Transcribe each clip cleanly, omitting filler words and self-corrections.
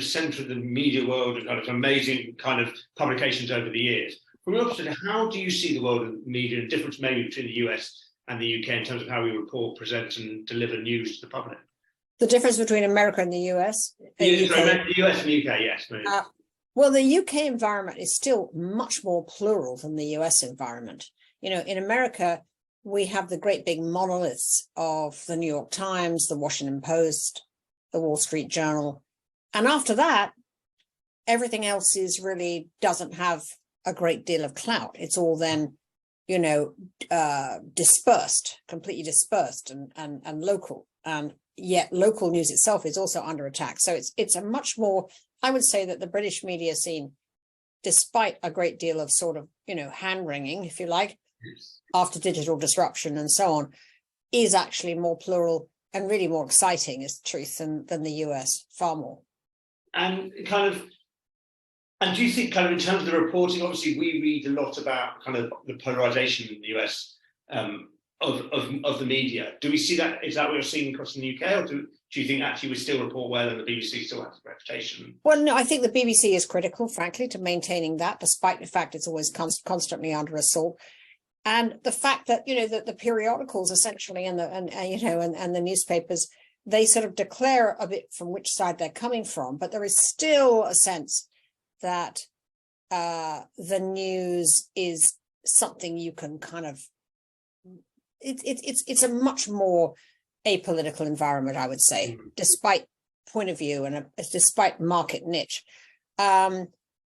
centre of the media world and kind of amazing kind of publications over the years. From your perspective, how do you see the world of media and the difference maybe between the US and the UK in terms of how we report, present, and deliver news to the public? The difference between America and the US? The US and the UK, yes. Well, the UK environment is still much more plural than the US environment. You know, in America, we have the great big monoliths of the New York Times, the Washington Post, the Wall Street Journal. And after that, everything else is really doesn't have a great deal of clout. It's all then, you know, dispersed, completely dispersed and local. And yet local news itself is also under attack. So it's a much more, I would say that the British media scene, despite a great deal of sort of, you know, hand-wringing, if you like, after digital disruption and so on, is actually more plural and really more exciting, is the truth, than the US, far more. And do you think kind of in terms of the reporting, obviously we read a lot about kind of the polarization in the US of the media. Do we see that? Is that what you're seeing across in the UK, or do you think actually we still report well and the BBC still has a reputation? Well, no, I think the BBC is critical, frankly, to maintaining that, despite the fact it's always constantly under assault. And the fact that, you know, that the periodicals essentially and the newspapers, they sort of declare a bit from which side they're coming from, but there is still a sense that the news is something you can kind of, it's a much more apolitical environment, I would say, despite point of view and despite market niche.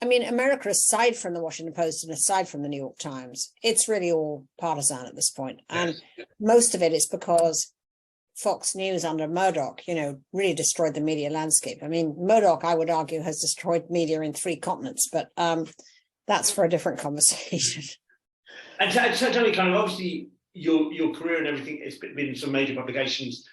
I mean, America, aside from the Washington Post and aside from the New York Times, it's really all partisan at this point. And most of it is because Fox News under Murdoch, you know, really destroyed the media landscape. I mean, Murdoch, I would argue, has destroyed media in 3 continents, but that's for a different conversation. And tell me, kind of, obviously, your career and everything, it's been in some major publications.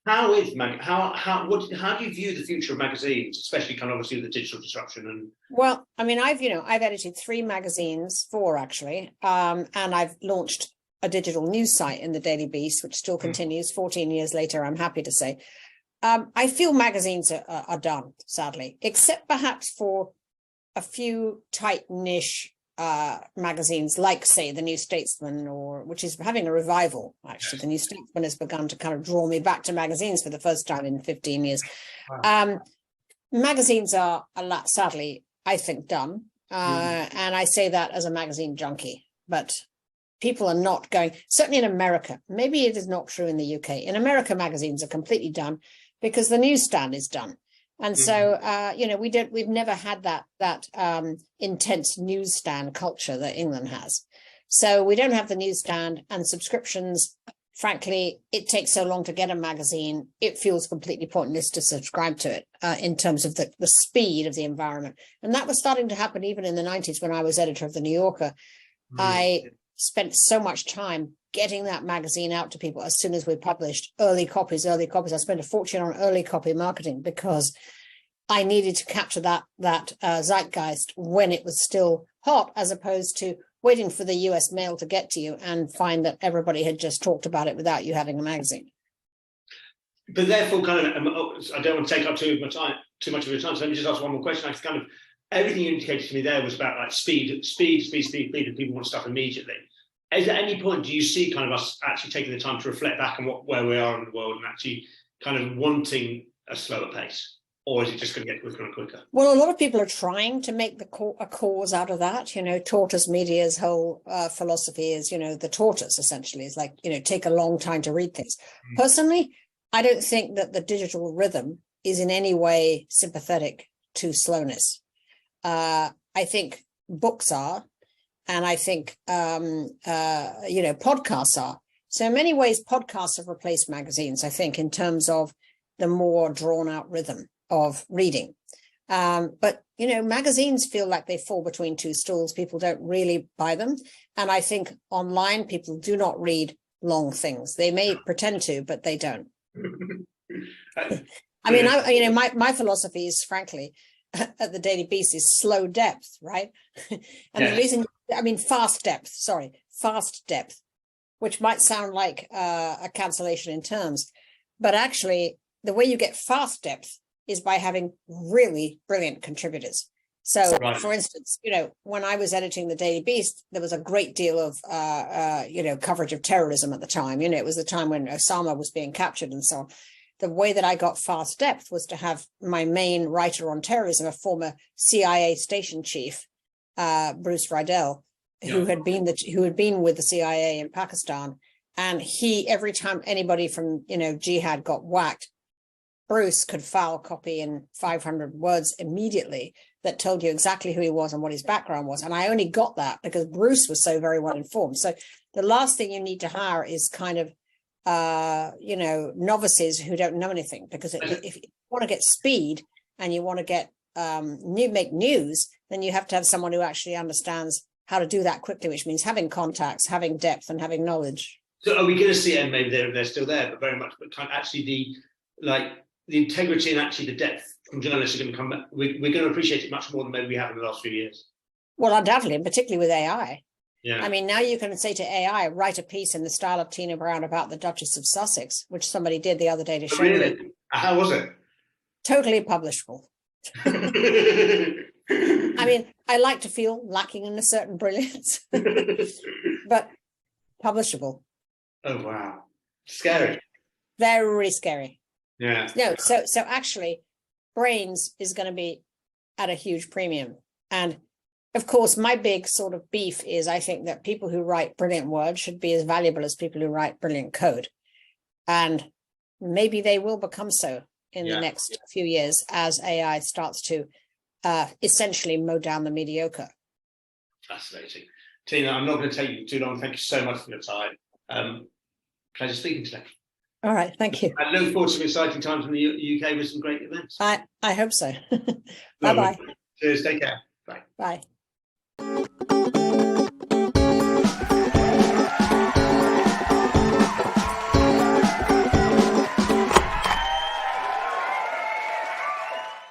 How do you view the future of magazines, especially kind of obviously with the digital disruption? And well, I mean, I've edited 3 magazines, 4 actually, and I've launched a digital news site in the Daily Beast, which still continues 14 years later, I'm happy to say. I feel magazines are done, sadly, except perhaps for a few tight niche magazines like, say, the New Statesman, which is having a revival. Actually, the New Statesman has begun to kind of draw me back to magazines for the first time in 15 years. Wow. Magazines are a lot, sadly, I think, done, and I say that as a magazine junkie. But people are not going. Certainly in America, maybe it is not true in the UK. In America, magazines are completely done because the newsstand is done. And so, you know, we've never had that intense newsstand culture that England has. So we don't have the newsstand, and subscriptions. Frankly, it takes so long to get a magazine. It feels completely pointless to subscribe to it in terms of the speed of the environment. And that was starting to happen even in the 90s when I was editor of the New Yorker. I spent so much time getting that magazine out to people as soon as we published early copies. I spent a fortune on early copy marketing because I needed to capture that zeitgeist when it was still hot, as opposed to waiting for the US mail to get to you and find that everybody had just talked about it without you having a magazine. But therefore, kind of, I don't want to take up too much of your time. So let me just ask one more question. I kind of, everything you indicated to me there was about like speed, and people want stuff immediately. Is at any point do you see kind of us actually taking the time to reflect back on where we are in the world and actually kind of wanting a slower pace? Or is it just going to get quicker and quicker? Well, a lot of people are trying to make a cause out of that. You know, tortoise media's whole philosophy is, you know, the tortoise essentially is like, you know, take a long time to read things. Personally, I don't think that the digital rhythm is in any way sympathetic to slowness. I think books are. And I think, you know, podcasts are. So in many ways, podcasts have replaced magazines, I think, in terms of the more drawn out rhythm of reading. But, you know, magazines feel like they fall between 2 stools. People don't really buy them. And I think online, people do not read long things. They may pretend to, but they don't. I mean, you know, my philosophy is, frankly, at the Daily Beast is slow depth, right? And the reason, I mean, fast depth, which might sound like a cancellation in terms, but actually the way you get fast depth is by having really brilliant contributors. So, Right. for instance, when I was editing the Daily Beast, there was a great deal of, coverage of terrorism at the time. It was the time when Osama was being captured and so on. The way that I got fast depth was to have my main writer on terrorism, a former CIA station chief, Bruce Riedel, who had been with the CIA in Pakistan. And every time anybody from, jihad got whacked, Bruce could file copy in 500 words immediately that told you exactly who he was and what his background was. And I only got that because Bruce was so very well informed. So the last thing you need to hire is kind of, novices who don't know anything, because if you want to get speed and you want to get make news, then you have to have someone who actually understands how to do that quickly, which means having contacts, having depth, and having knowledge. So are we going to see, and maybe they're still there, but very much, but kind of actually the integrity and actually the depth from journalists are going to come back. We're going to appreciate it much more than maybe we have in the last few years. Well, undoubtedly, and particularly with AI. Yeah. I mean, now you can say to AI, write a piece in the style of Tina Brown about the Duchess of Sussex, which somebody did the other day to show Really? me. How was it? Totally publishable. I mean, I like to feel lacking in a certain brilliance, but publishable. Oh, wow. Scary. Very scary. Yeah. No, so actually, brains is going to be at a huge premium. And of course, my big sort of beef is I think that people who write brilliant words should be as valuable as people who write brilliant code. And maybe they will become so in the next few years as AI starts to essentially mow down the mediocre. Fascinating. Tina, I'm not going to take you too long. Thank you so much for your time. Pleasure speaking today. All right, thank you. I look forward to some exciting times in the UK with some great events. I hope so. Bye-bye. Cheers, take care. Bye. Bye.